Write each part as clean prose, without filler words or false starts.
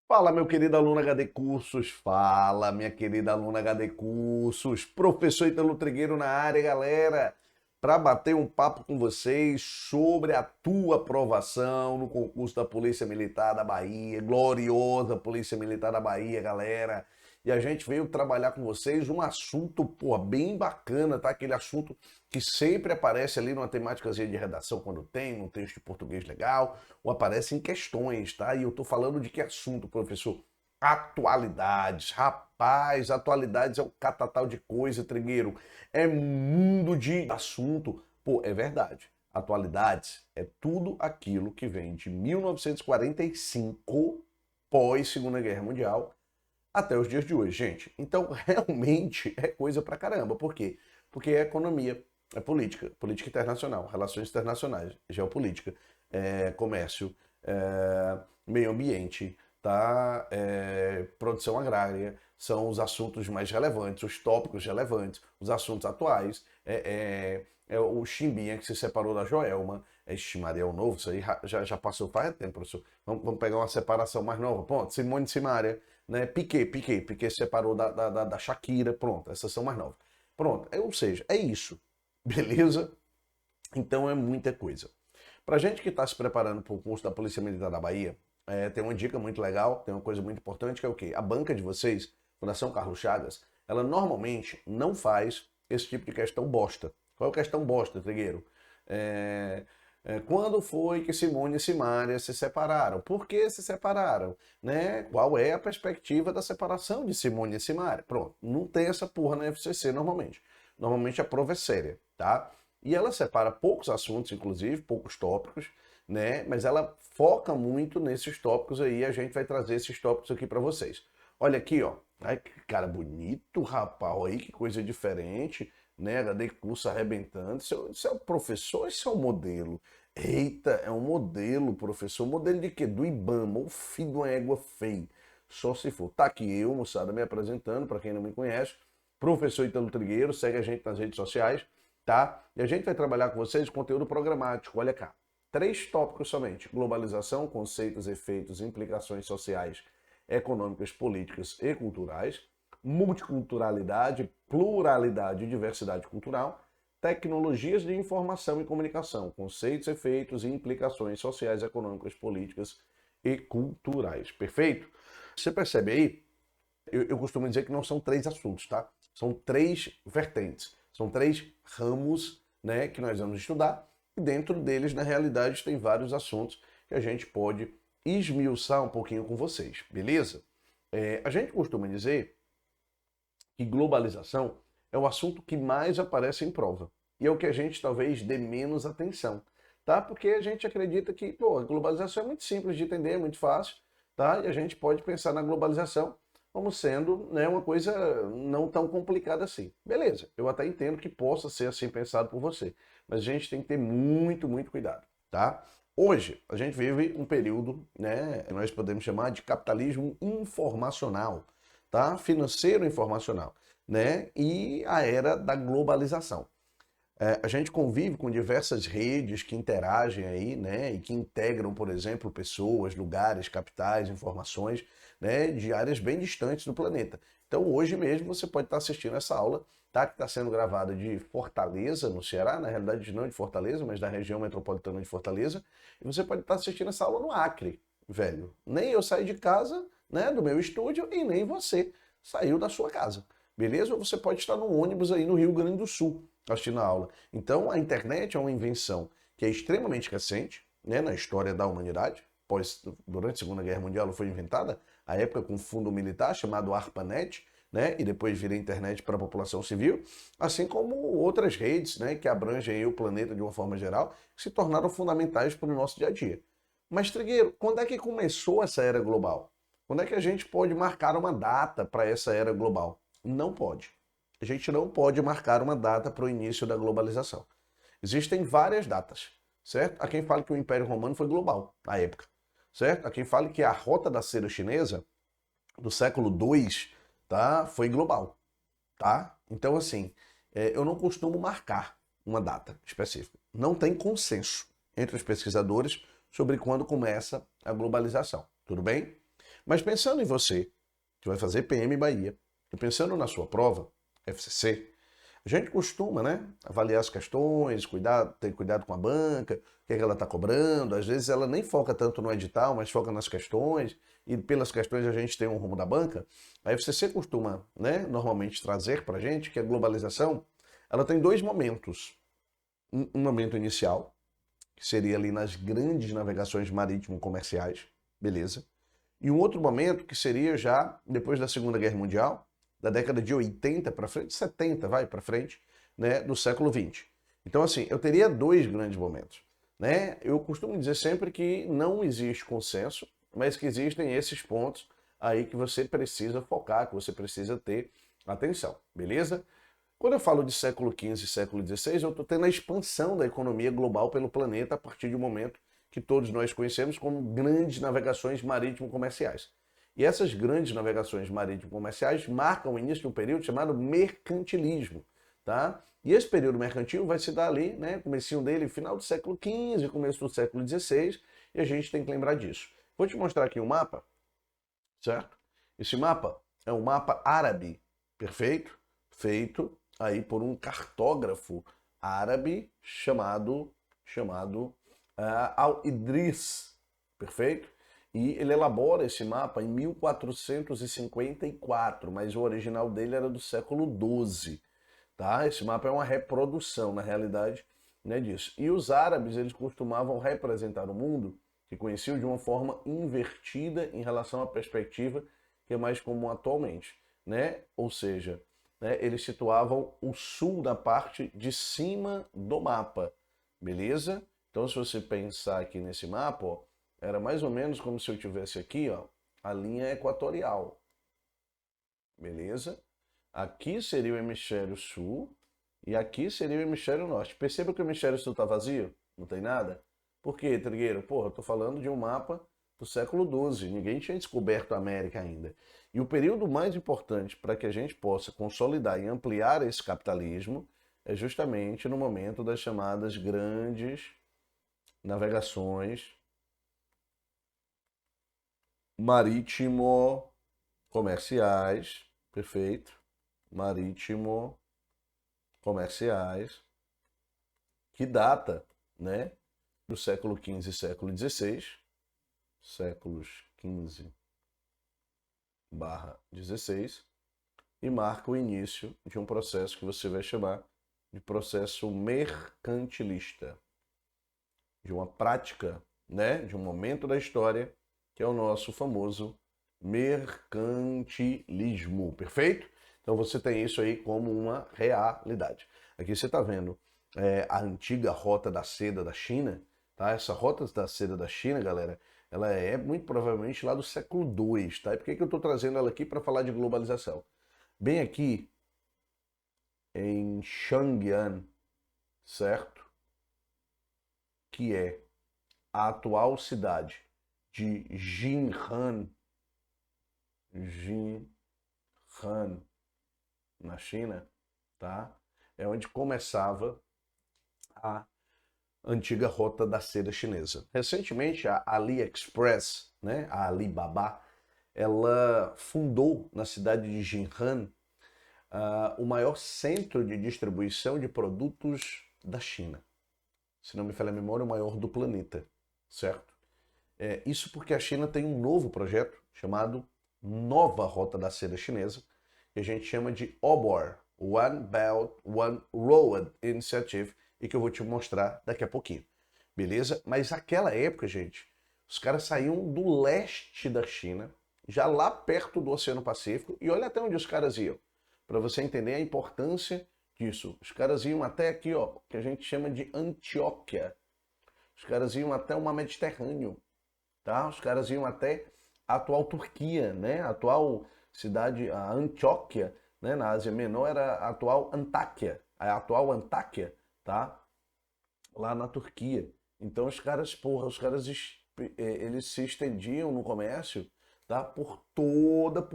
Fala, meu querido aluno HD Cursos. Fala, minha querida aluna HD Cursos. Professor Ítalo Trigueiro na área, galera, para bater um papo com vocês sobre a tua aprovação no concurso da Polícia Militar da Bahia, gloriosa Polícia Militar da Bahia, galera. E a gente veio trabalhar com vocês um assunto, pô, bem bacana, tá? Aquele assunto que sempre aparece ali numa temáticazinha de redação quando tem, um texto de português legal, ou aparece em questões, tá? E eu tô falando de que assunto, professor? Atualidades. Rapaz, atualidades é um catatal de coisa, Trigueiro. É mundo de assunto. Pô, é verdade. Atualidades é tudo aquilo que vem de 1945, pós Segunda Guerra Mundial, até os dias de hoje, gente. Então, realmente é coisa pra caramba. Por quê? Porque é economia, é política, política internacional, relações internacionais, geopolítica, comércio, meio ambiente, tá? Produção agrária, são os assuntos mais relevantes, os tópicos relevantes, os assuntos atuais. É o Chimbinha que se separou da Joelma. Ixi, Maria, é o novo, isso aí já passou faz tempo, professor. Vamos pegar uma separação mais nova. Pronto, Simone e Simaria, né? Piquet se separou da Shakira, pronto, essas são mais novas. Pronto, ou seja, é isso, beleza? Então é muita coisa. Pra gente que está se preparando para o curso da Polícia Militar da Bahia, tem uma dica muito legal, tem uma coisa muito importante que é o quê? A banca de vocês, Fundação Carlos Chagas, ela normalmente não faz esse tipo de questão bosta. Qual é a questão bosta, Trigueiro? É, quando foi que Simone e Simaria se separaram? Por que se separaram? Né? Qual é a perspectiva da separação de Simone e Simaria? Pronto, não tem essa porra na FCC normalmente. Normalmente a prova é séria, tá? E ela separa poucos assuntos, inclusive, poucos tópicos, né? Mas ela foca muito nesses tópicos aí, a gente vai trazer esses tópicos aqui para vocês. Olha aqui, ó. Ai, que cara bonito, rapaz. Olha aí que coisa diferente, né? HD curso arrebentando. Isso é o professor, isso é o modelo. Eita, é um modelo, professor. Modelo de quê? Do IBAMA, o filho de uma égua feia. Só se for. Tá aqui eu, moçada, me apresentando, para quem não me conhece. Professor Ítalo Trigueiro, segue a gente nas redes sociais, tá? E a gente vai trabalhar com vocês conteúdo programático. Olha cá. 3 tópicos somente: globalização, conceitos, efeitos, implicações sociais, econômicas, políticas e culturais; multiculturalidade, pluralidade e diversidade cultural; tecnologias de informação e comunicação, conceitos, efeitos e implicações sociais, econômicas, políticas e culturais. Perfeito? Você percebe aí? Eu costumo dizer que não são 3 assuntos, tá? São 3 vertentes, são 3 ramos, né, que nós vamos estudar, e dentro deles, na realidade, tem vários assuntos que a gente pode esmiuçar um pouquinho com vocês, beleza? A gente costuma dizer que globalização é o assunto que mais aparece em prova, e é o que a gente talvez dê menos atenção, tá? Porque a gente acredita que, pô, a globalização é muito simples de entender, é muito fácil, tá? E a gente pode pensar na globalização como sendo, né, uma coisa não tão complicada assim. Beleza, eu até entendo que possa ser assim pensado por você, mas a gente tem que ter muito, muito cuidado, tá? Hoje, a gente vive um período, né, que nós podemos chamar de capitalismo informacional, tá? Financeiro informacional, né? E a era da globalização. A gente convive com diversas redes que interagem aí, né, e que integram, por exemplo, pessoas, lugares, capitais, informações, né, de áreas bem distantes do planeta. Então, hoje mesmo você pode estar assistindo essa aula, tá, que está sendo gravada de Fortaleza, no Ceará, na realidade não de Fortaleza, mas da região metropolitana de Fortaleza, e você pode estar assistindo essa aula no Acre, velho. Nem eu saí de casa, né, do meu estúdio, e nem você saiu da sua casa, beleza? Ou você pode estar no ônibus aí no Rio Grande do Sul, assistindo a aula. Então, a internet é uma invenção que é extremamente recente, né, na história da humanidade. Durante a Segunda Guerra Mundial ela foi inventada, a época com fundo militar, chamado ARPANET, né, e depois vira internet para a população civil, assim como outras redes, né, que abrangem o planeta de uma forma geral, que se tornaram fundamentais para o nosso dia a dia. Mas, Trigueiro, quando é que começou essa era global? Quando é que a gente pode marcar uma data para essa era global? Não pode. A gente não pode marcar uma data para o início da globalização. Existem várias datas, certo? Há quem fale que o Império Romano foi global na época, certo? Há quem fale que a Rota da Seda Chinesa do século II, tá, foi global, tá? Então, assim, eu não costumo marcar uma data específica. Não tem consenso entre os pesquisadores sobre quando começa a globalização, tudo bem? Mas pensando em você, que vai fazer PM Bahia, e pensando na sua prova, FCC, a gente costuma, né, avaliar as questões, ter cuidado com a banca, o que é que ela está cobrando. Às vezes ela nem foca tanto no edital, mas foca nas questões, e pelas questões a gente tem um rumo da banca. A FCC costuma, né, normalmente trazer para a gente que a globalização, ela tem dois momentos. Um momento inicial, que seria ali nas grandes navegações marítimo-comerciais, beleza? E um outro momento que seria já depois da Segunda Guerra Mundial, da década de 80 para frente, 70 vai para frente, né, do século 20. Então assim, eu teria dois grandes momentos, né? Eu costumo dizer sempre que não existe consenso, mas que existem esses pontos aí que você precisa focar, que você precisa ter atenção, beleza? Quando eu falo de século XV e século XVI, eu estou tendo a expansão da economia global pelo planeta a partir de um momento que todos nós conhecemos como grandes navegações marítimo-comerciais. E essas grandes navegações marítimo-comerciais marcam o início de um período chamado mercantilismo, tá? E esse período mercantil vai se dar ali, né, comecinho dele, final do século XV, começo do século XVI, e a gente tem que lembrar disso. Vou te mostrar aqui um mapa, certo? Esse mapa é um mapa árabe, perfeito? Feito aí por um cartógrafo árabe chamado Al-Idris, perfeito? E ele elabora esse mapa em 1454, mas o original dele era do século XII, tá? Esse mapa é uma reprodução, na realidade, né, disso. E os árabes, eles costumavam representar o mundo, que conheciam de uma forma invertida em relação à perspectiva que é mais comum atualmente, né? Ou seja, né, eles situavam o sul da parte de cima do mapa, beleza? Então, se você pensar aqui nesse mapa, ó, era mais ou menos como se eu tivesse aqui, ó, a linha equatorial, beleza? Aqui seria o hemisfério sul e aqui seria o hemisfério norte. Perceba que o hemisfério sul está vazio? Não tem nada? Por quê, Trigueiro? Porra, eu tô falando de um mapa do século XII. Ninguém tinha descoberto a América ainda. E o período mais importante para que a gente possa consolidar e ampliar esse capitalismo é justamente no momento das chamadas grandes navegações marítimo-comerciais, perfeito? Marítimo-comerciais, que data, né, do século XV e século XVI, séculos XV/XVI, e marca o início de um processo que você vai chamar de processo mercantilista, de uma prática, né, de um momento da história que é o nosso famoso mercantilismo, perfeito? Então você tem isso aí como uma realidade. Aqui você está vendo a antiga Rota da Seda da China, tá? Essa Rota da Seda da China, galera, ela é muito provavelmente lá do século II, tá? E por que eu estou trazendo ela aqui para falar de globalização? Bem aqui em Chang'an, certo? Que é a atual cidade de Jinhan, na China, tá? É onde começava a antiga Rota da Seda chinesa. Recentemente, a AliExpress, né, a Alibaba, ela fundou na cidade de Jinhan o maior centro de distribuição de produtos da China. Se não me falha a memória, o maior do planeta, certo? Isso porque a China tem um novo projeto chamado Nova Rota da Seda Chinesa, que a gente chama de OBOR, One Belt, One Road Initiative, e que eu vou te mostrar daqui a pouquinho, beleza? Mas naquela época, gente, os caras saíam do leste da China, já lá perto do Oceano Pacífico, e olha até onde os caras iam, para você entender a importância disso. Os caras iam até aqui, ó, que a gente chama de Antioquia. Os caras iam até o Mar Mediterrâneo, tá? Os caras iam até a atual Turquia, né? A atual cidade, a Antioquia, né? Na Ásia Menor era a atual Antáquia, tá? Lá na Turquia. Então os caras, porra, eles se estendiam no comércio, tá? Por toda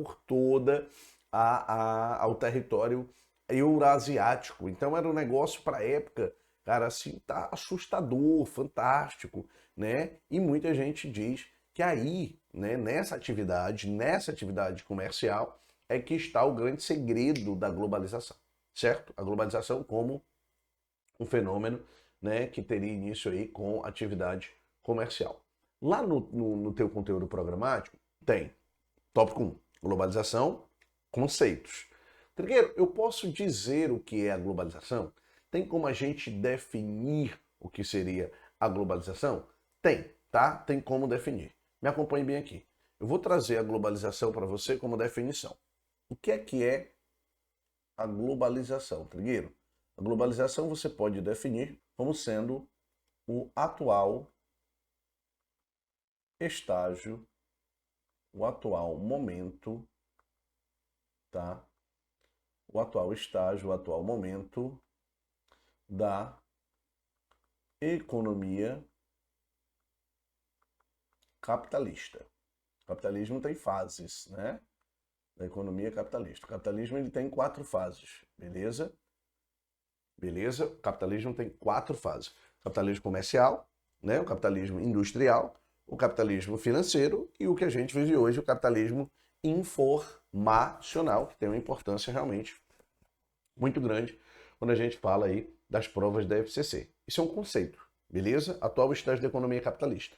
ao território eurasiático. Então era um negócio para a época, cara, assim, tá assustador, fantástico, né? E muita gente diz que aí né, nessa atividade comercial, é que está o grande segredo da globalização, certo? A globalização como um fenômeno, né, que teria início aí com atividade comercial. Lá no teu conteúdo programático, tem tópico 1, globalização, conceitos. Trigueiro, eu posso dizer o que é a globalização? Tem como a gente definir o que seria a globalização? Tem, tá? Tem como definir. Me acompanhe bem aqui. Eu vou trazer a globalização para você como definição. O que é a globalização, Trigueiro? A globalização você pode definir como sendo o atual estágio, o atual momento, tá? O atual estágio, o atual momento da economia capitalista. O capitalismo tem fases, né? Da economia capitalista. O capitalismo ele tem 4 fases, beleza? Beleza? O capitalismo tem 4 fases. O capitalismo comercial, né? O capitalismo industrial, o capitalismo financeiro e o que a gente vive hoje, o capitalismo informacional, que tem uma importância realmente muito grande quando a gente fala aí das provas da FCC. Isso é um conceito, beleza? Atual estágio da economia capitalista.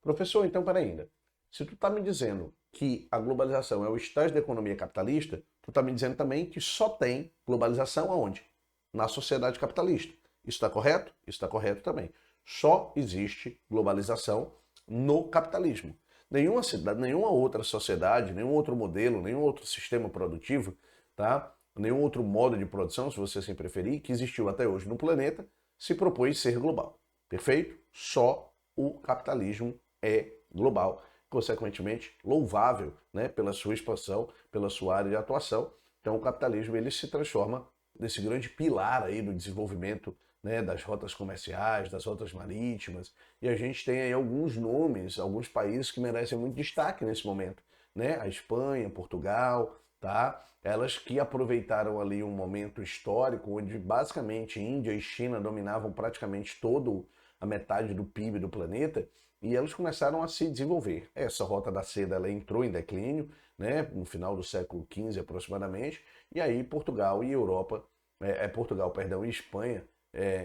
Professor, então, para ainda. Se tu está me dizendo que a globalização é o estágio da economia capitalista, tu está me dizendo também que só tem globalização aonde? Na sociedade capitalista. Isso está correto? Isso está correto também. Só existe globalização no capitalismo. Nenhuma cidade, nenhuma outra sociedade, nenhum outro modelo, nenhum outro sistema produtivo, tá? Nenhum outro modo de produção, se você assim preferir, que existiu até hoje no planeta, se propôs ser global. Perfeito? Só o capitalismo é global, consequentemente louvável, né, pela sua expansão, pela sua área de atuação. Então o capitalismo ele se transforma nesse grande pilar aí do desenvolvimento, né, das rotas comerciais, das rotas marítimas, e a gente tem aí alguns nomes, alguns países que merecem muito destaque nesse momento, né? A Espanha, Portugal, tá? Elas que aproveitaram ali um momento histórico onde basicamente Índia e China dominavam praticamente todo a metade do PIB do planeta e elas começaram a se desenvolver. Essa rota da seda ela entrou em declínio, né, no final do século XV aproximadamente, e aí Portugal e Europa, Portugal, perdão, e Espanha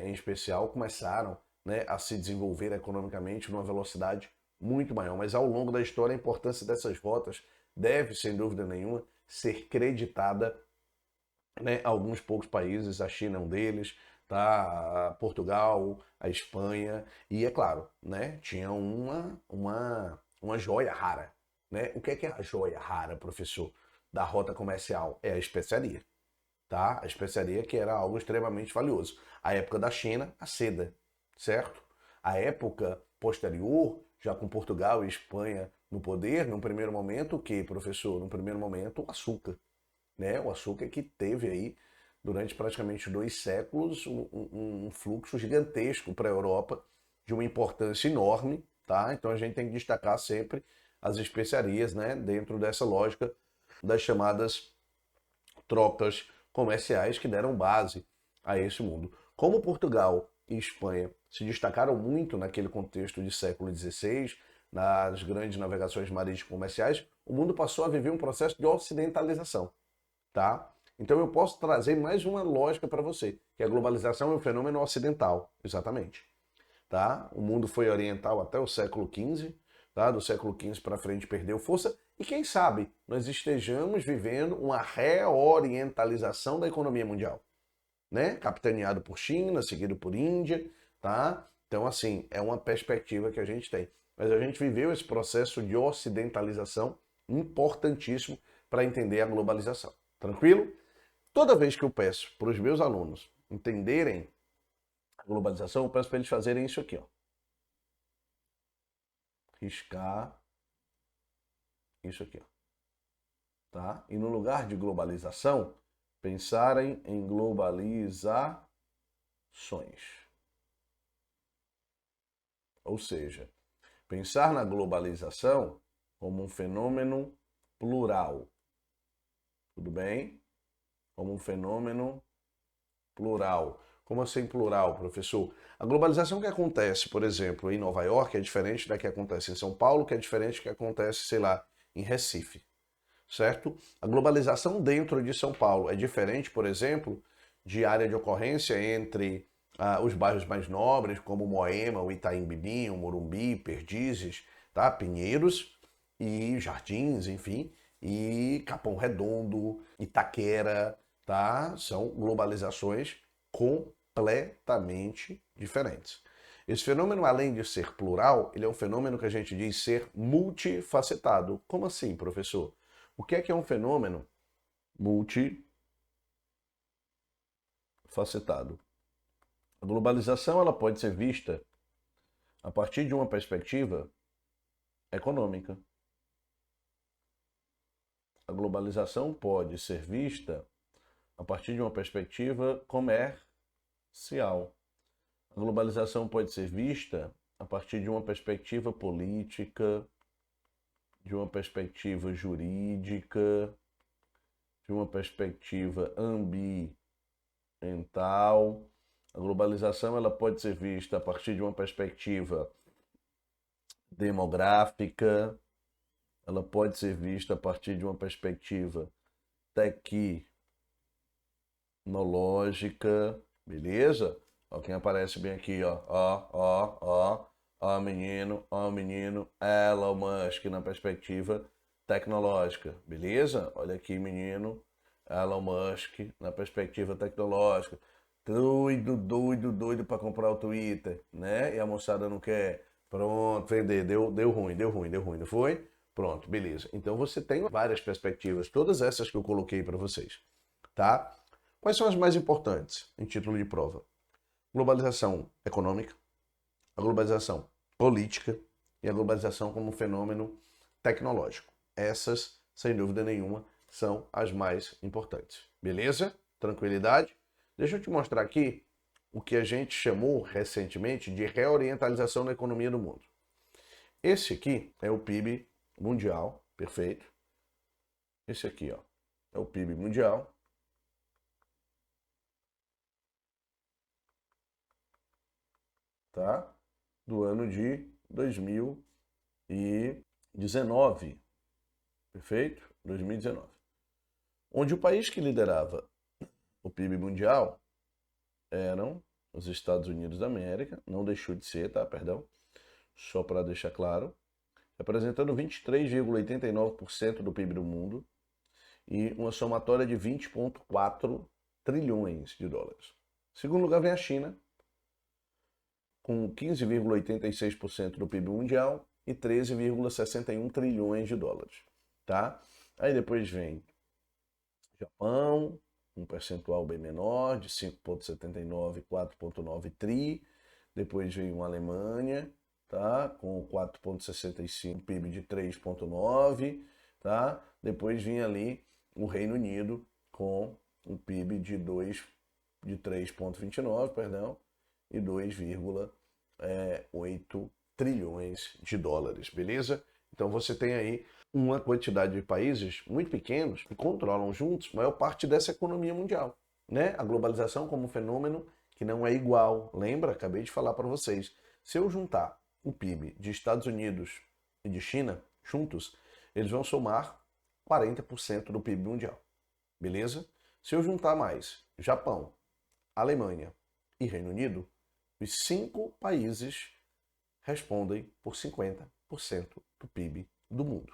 em especial começaram, né, a se desenvolver economicamente numa velocidade muito maior. Mas ao longo da história a importância dessas rotas deve, sem dúvida nenhuma, ser creditada, né, a alguns poucos países, a China é um deles, tá? A Portugal, a Espanha, e é claro, né, tinha uma joia rara. Né? O que é a joia rara, professor, da rota comercial? É a especiaria. Tá? A especiaria que era algo extremamente valioso. A época da China, a seda, certo? A época posterior, já com Portugal e Espanha no poder, num primeiro momento, o que, professor? Num primeiro momento, o açúcar. Né? O açúcar que teve aí, durante praticamente 2 séculos, um fluxo gigantesco para a Europa, de uma importância enorme. Tá? Então a gente tem que destacar sempre as especiarias, né? Dentro dessa lógica das chamadas trocas comerciais que deram base a esse mundo. Como Portugal e Espanha se destacaram muito naquele contexto de século XVI, nas grandes navegações marítimas comerciais, o mundo passou a viver um processo de ocidentalização, tá? Então eu posso trazer mais uma lógica para você, que a globalização é um fenômeno ocidental, exatamente, tá? O mundo foi oriental até o século XV, tá? Do século XV para frente perdeu força e quem sabe nós estejamos vivendo uma reorientalização da economia mundial, né? Capitaneado por China, seguido por Índia, tá? Então assim, é uma perspectiva que a gente tem. Mas a gente viveu esse processo de ocidentalização importantíssimo para entender a globalização. Tranquilo? Toda vez que eu peço para os meus alunos entenderem a globalização, eu peço para eles fazerem isso aqui, ó. Riscar isso aqui, ó. Tá? E no lugar de globalização, pensarem em globalizações. Ou seja, pensar na globalização como um fenômeno plural. Tudo bem? Como um fenômeno plural. Como assim plural, professor? A globalização que acontece, por exemplo, em Nova York é diferente da que acontece em São Paulo, que é diferente da que acontece, sei lá, em Recife, certo? A globalização dentro de São Paulo é diferente, por exemplo, de área de ocorrência entre os bairros mais nobres, como Moema, o Itaim Bibi, o Morumbi, Perdizes, tá? Pinheiros e Jardins, enfim, e Capão Redondo, Itaquera, tá? São globalizações completamente diferentes. Esse fenômeno, além de ser plural, ele é um fenômeno que a gente diz ser multifacetado. Como assim, professor? O que é um fenômeno multifacetado? A globalização ela pode ser vista a partir de uma perspectiva econômica. A globalização pode ser vista a partir de uma perspectiva comercial. A globalização pode ser vista a partir de uma perspectiva política, de uma perspectiva jurídica, de uma perspectiva ambiental. A globalização ela pode ser vista a partir de uma perspectiva demográfica, ela pode ser vista a partir de uma perspectiva tecnológica, beleza? Ó, quem aparece bem aqui, ó, menino, Elon Musk na perspectiva tecnológica, beleza? Olha aqui, menino, Elon Musk na perspectiva tecnológica. Doido para comprar o Twitter, né? E a moçada não quer. Pronto, vender, deu ruim, não foi? Pronto, beleza. Então você tem várias perspectivas, todas essas que eu coloquei para vocês, tá? Quais são as mais importantes em título de prova? Globalização econômica, a globalização política e a globalização como fenômeno tecnológico. Essas, sem dúvida nenhuma, são as mais importantes. Beleza? Tranquilidade? Deixa eu te mostrar aqui o que a gente chamou recentemente de reorientalização da economia do mundo. Esse aqui é o PIB mundial, perfeito. Esse aqui, ó, é o PIB mundial. Tá? Do ano de 2019. Perfeito? 2019. Onde o país que liderava o PIB mundial eram os Estados Unidos da América, não deixou de ser, tá? Perdão. Só para deixar claro, representando 23,89% do PIB do mundo e uma somatória de 20,4 trilhões de dólares. Em segundo lugar vem a China, com 15,86% do PIB mundial e 13,61 trilhões de dólares, tá? Aí depois vem Japão, um percentual bem menor, de 5,79, 4,9 tri. Depois vem uma Alemanha, tá? Com 4,65, PIB de 3,9, tá? Depois vem ali o Reino Unido com um PIB de 3,29, perdão, e 2,8 trilhões de dólares, beleza? Então você tem aí uma quantidade de países muito pequenos que controlam juntos a maior parte dessa economia mundial, né? A globalização como um fenômeno que não é igual. Lembra? Acabei de falar para vocês. Se eu juntar o PIB de Estados Unidos e de China juntos, eles vão somar 40% do PIB mundial, beleza? Se eu juntar mais Japão, Alemanha e Reino Unido, os 5 países respondem por 50% do PIB do mundo.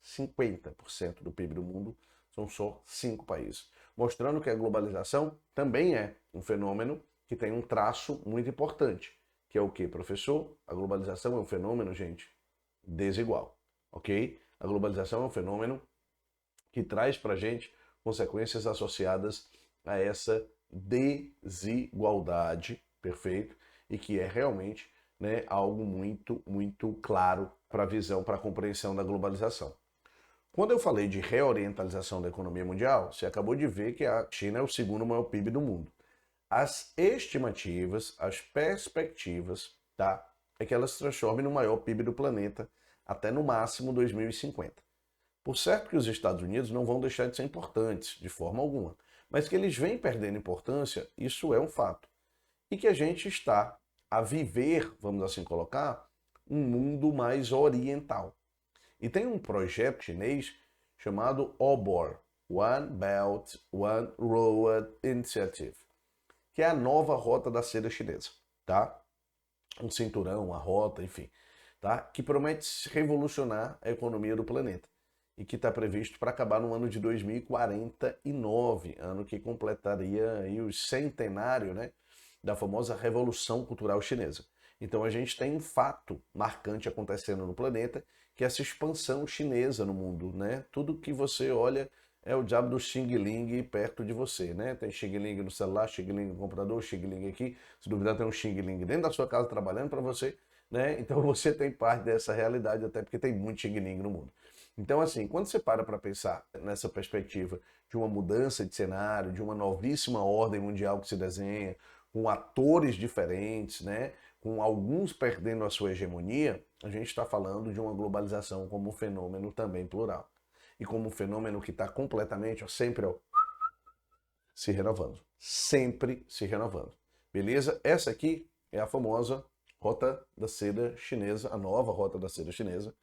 50% do PIB do mundo são só 5 países. Mostrando que a globalização também é um fenômeno que tem um traço muito importante. Que é o que, professor? A globalização é um fenômeno, gente, desigual. Ok? A globalização é um fenômeno que traz pra gente consequências associadas a essa desigualdade, perfeito? E que é realmente, né, algo muito, muito claro para a visão, para a compreensão da globalização. Quando eu falei de reorientalização da economia mundial, você acabou de ver que a China é o segundo maior PIB do mundo. As estimativas, as perspectivas, tá, é que ela se transforme no maior PIB do planeta até no máximo 2050. Por certo que os Estados Unidos não vão deixar de ser importantes, de forma alguma, mas que eles vêm perdendo importância, isso é um fato. E que a gente está a viver, vamos assim colocar, um mundo mais oriental. E tem um projeto chinês chamado OBOR, One Belt, One Road Initiative, que é a nova rota da seda chinesa, tá? Um cinturão, uma rota, enfim, tá? Que promete revolucionar a economia do planeta e que está previsto para acabar no ano de 2049, ano que completaria aí o centenário, né, da famosa Revolução Cultural Chinesa. Então a gente tem um fato marcante acontecendo no planeta, que é essa expansão chinesa no mundo, né? Tudo que você olha é o diabo do Xing Ling perto de você, né? Tem Xing Ling no celular, Xing Ling no computador, Xing Ling aqui. Se duvidar, tem um Xing Ling dentro da sua casa trabalhando para você, né? Então você tem parte dessa realidade, até porque tem muito Xing Ling no mundo. Então, assim, quando você para pensar nessa perspectiva de uma mudança de cenário, de uma novíssima ordem mundial que se desenha, com atores diferentes, né? Com alguns perdendo a sua hegemonia, a gente está falando de uma globalização como um fenômeno também plural. E como um fenômeno que está completamente, ó, sempre ó, se renovando. Sempre se renovando. Beleza? Essa aqui é a famosa Rota da Seda Chinesa, a nova Rota da Seda Chinesa,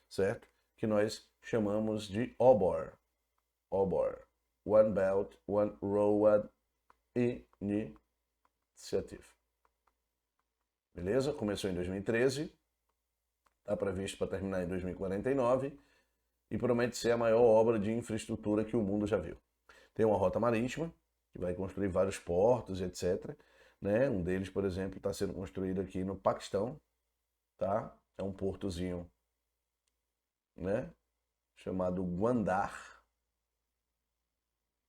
certo? Que nós chamamos de OBOR. OBOR. One Belt, One Road Initiative. Beleza? Começou em 2013, está previsto para terminar em 2049 e promete ser a maior obra de infraestrutura que o mundo já viu. Tem uma rota marítima, que vai construir vários portos, etc. Né? Um deles, por exemplo, está sendo construído aqui no Paquistão, tá? É um portozinho, né? Chamado Gwandar.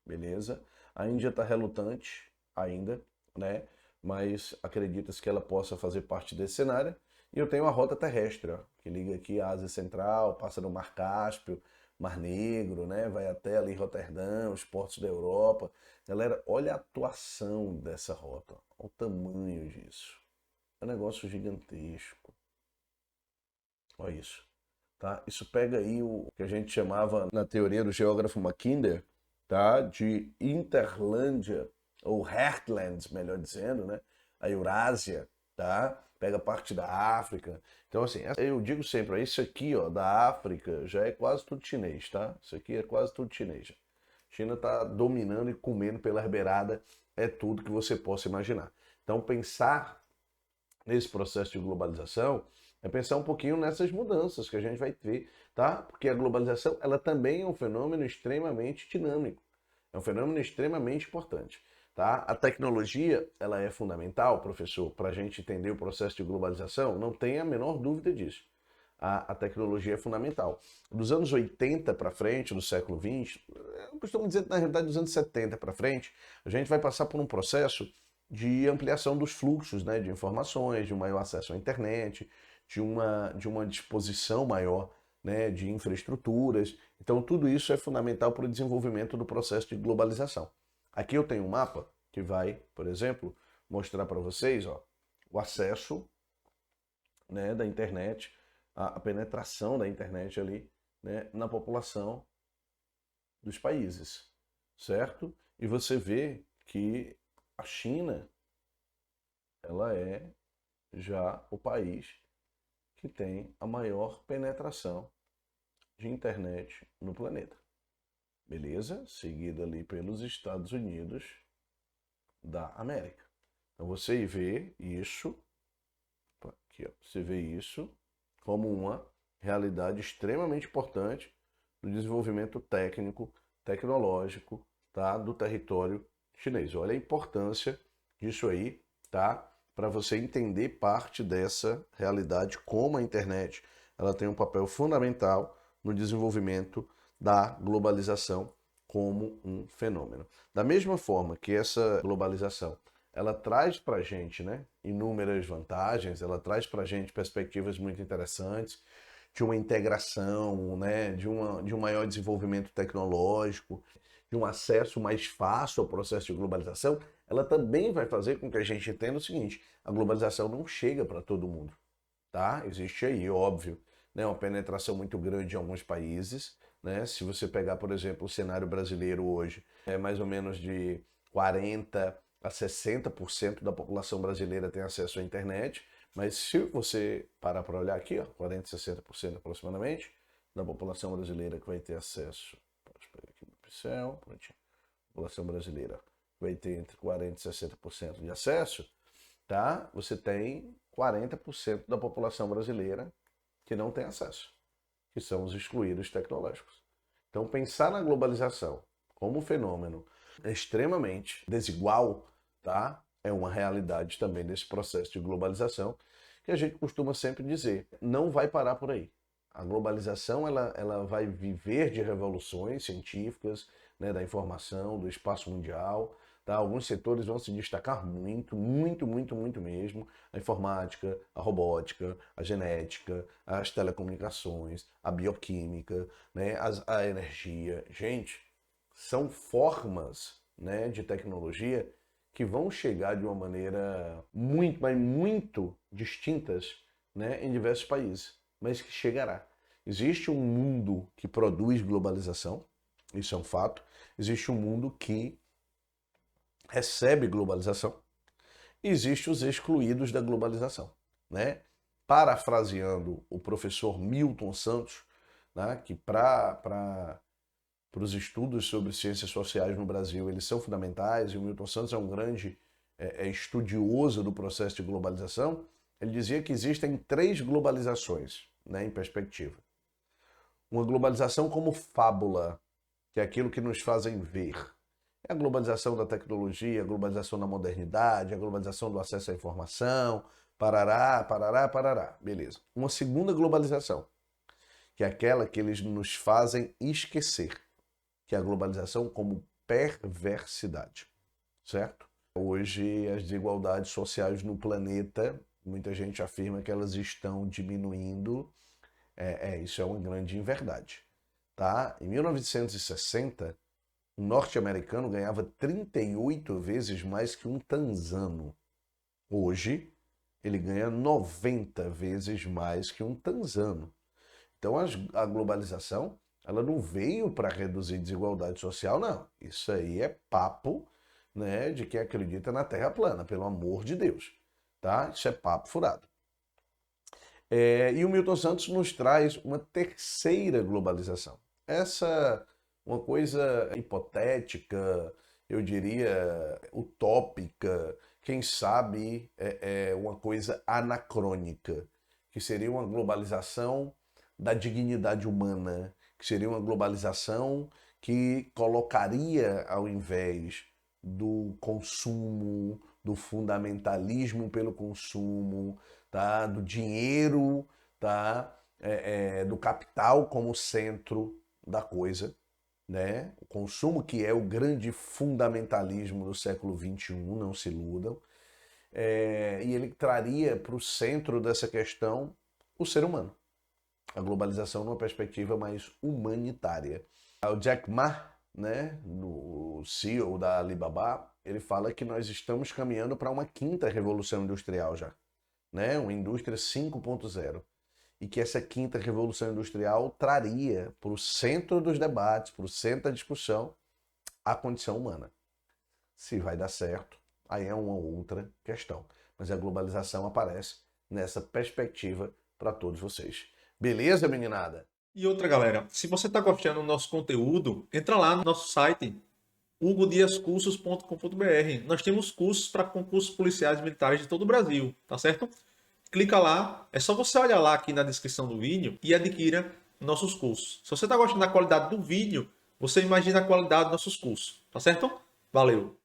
Beleza? A Índia está relutante ainda, né? Mas acredita-se que ela possa fazer parte desse cenário. E eu tenho a rota terrestre, ó, que liga aqui a Ásia Central, passa no Mar Cáspio, Mar Negro, né? Vai até ali Roterdã, os portos da Europa. Galera, olha a atuação dessa rota, olha o tamanho disso. É um negócio gigantesco. Olha isso. Tá? Isso pega aí o que a gente chamava na teoria do geógrafo Mackinder, tá? De Interlândia, ou Heartlands, melhor dizendo, né? A Eurásia, tá? Pega parte da África. Então, assim, eu digo sempre, isso aqui, ó, da África, já é quase tudo chinês, tá? Isso aqui é quase tudo chinês. A China tá dominando e comendo pela beirada, é tudo que você possa imaginar. Então, pensar nesse processo de globalização é pensar um pouquinho nessas mudanças que a gente vai ter, tá? Porque a globalização, ela também é um fenômeno extremamente dinâmico, é um fenômeno extremamente importante, tá? A tecnologia, ela é fundamental, professor, para a gente entender o processo de globalização, não tem a menor dúvida disso. A tecnologia é fundamental. Dos anos 80 para frente, do século 20, eu costumo dizer, na realidade, dos anos 70 para frente, a gente vai passar por um processo de ampliação dos fluxos, né, de informações, de um maior acesso à internet, de uma disposição maior, né, de infraestruturas. Então, tudo isso é fundamental para o desenvolvimento do processo de globalização. Aqui eu tenho um mapa que vai, por exemplo, mostrar para vocês, ó, o acesso, né, da internet, a penetração da internet ali, né, na população dos países, certo? E você vê que a China, ela é já o país que tem a maior penetração de internet no planeta. Beleza? Seguida ali pelos Estados Unidos da América. Então você vê isso, aqui, ó, você vê isso como uma realidade extremamente importante do desenvolvimento técnico, tecnológico, tá, do território chinês. Olha a importância disso aí, tá, para você entender parte dessa realidade, como a internet ela tem um papel fundamental no desenvolvimento da globalização como um fenômeno. Da mesma forma que essa globalização ela traz para a gente, né, inúmeras vantagens, ela traz para a gente perspectivas muito interessantes, de uma integração, né, de um maior desenvolvimento tecnológico, de um acesso mais fácil ao processo de globalização, ela também vai fazer com que a gente entenda o seguinte: a globalização não chega para todo mundo, tá? Existe aí, óbvio, né, uma penetração muito grande em alguns países, né? Se você pegar, por exemplo, o cenário brasileiro hoje, é mais ou menos de 40 a 60% da população brasileira tem acesso à internet, mas se você parar para olhar aqui, ó, 40 a 60% aproximadamente da população brasileira que vai ter acesso, pode pegar aqui no pincel, prontinho. A população brasileira vai ter entre 40 e 60% de acesso, tá? Você tem 40% da população brasileira que não tem acesso, que são os excluídos tecnológicos. Então, pensar na globalização como um fenômeno extremamente desigual, tá? É uma realidade também desse processo de globalização que a gente costuma sempre dizer, não vai parar por aí. A globalização ela vai viver de revoluções científicas, né, da informação, do espaço mundial. Tá? Alguns setores vão se destacar muito, muito, muito, muito mesmo. A informática, a robótica, a genética, as telecomunicações, a bioquímica, né, a energia. Gente, são formas, né, de tecnologia que vão chegar de uma maneira muito, mas muito distintas, né, em diversos países, mas que chegará. Existe um mundo que produz globalização, isso é um fato. Existe um mundo que recebe globalização. Existem os excluídos da globalização, né? Parafraseando o professor Milton Santos, né, que para os estudos sobre ciências sociais no Brasil, eles são fundamentais, e o Milton Santos é um grande estudioso do processo de globalização. Ele dizia que existem 3 globalizações, né, em perspectiva. Uma globalização como fábula, que é aquilo que nos fazem ver. É a globalização da tecnologia, a globalização da modernidade, a globalização do acesso à informação, parará, parará, parará. Beleza. Uma segunda globalização, que é aquela que eles nos fazem esquecer, que é a globalização como perversidade, certo? Hoje, as desigualdades sociais no planeta, muita gente afirma que elas estão diminuindo. Isso é uma grande inverdade. Tá? Em 1960, um norte-americano ganhava 38 vezes mais que um tanzano. Hoje, ele ganha 90 vezes mais que um tanzano. Então, a globalização, ela não veio para reduzir desigualdade social, não. Isso aí é papo, né, de quem acredita na Terra plana, pelo amor de Deus. Tá? Isso é papo furado. E o Milton Santos nos traz uma terceira globalização. Essa uma coisa hipotética, eu diria utópica, quem sabe uma coisa anacrônica, que seria uma globalização da dignidade humana, que seria uma globalização que colocaria, ao invés do consumo, do fundamentalismo pelo consumo, tá? Do dinheiro, tá? Do capital como centro da coisa, né? O consumo, que é o grande fundamentalismo do século XXI, não se iludam, e ele traria para o centro dessa questão o ser humano. A globalização numa perspectiva mais humanitária. O Jack Ma, né, o CEO da Alibaba, ele fala que nós estamos caminhando para uma 5ª revolução industrial já, né, uma indústria 5.0. E que essa 5ª revolução industrial traria para o centro dos debates, para o centro da discussão, a condição humana. Se vai dar certo, aí é uma outra questão. Mas a globalização aparece nessa perspectiva para todos vocês. Beleza, meninada? E outra, galera, se você está gostando do nosso conteúdo, entra lá no nosso site, hugodiascursos.com.br. Nós temos cursos para concursos policiais e militares de todo o Brasil, tá certo? Clica lá, é só você olhar lá aqui na descrição do vídeo e adquira nossos cursos. Se você está gostando da qualidade do vídeo, você imagina a qualidade dos nossos cursos, tá certo? Valeu!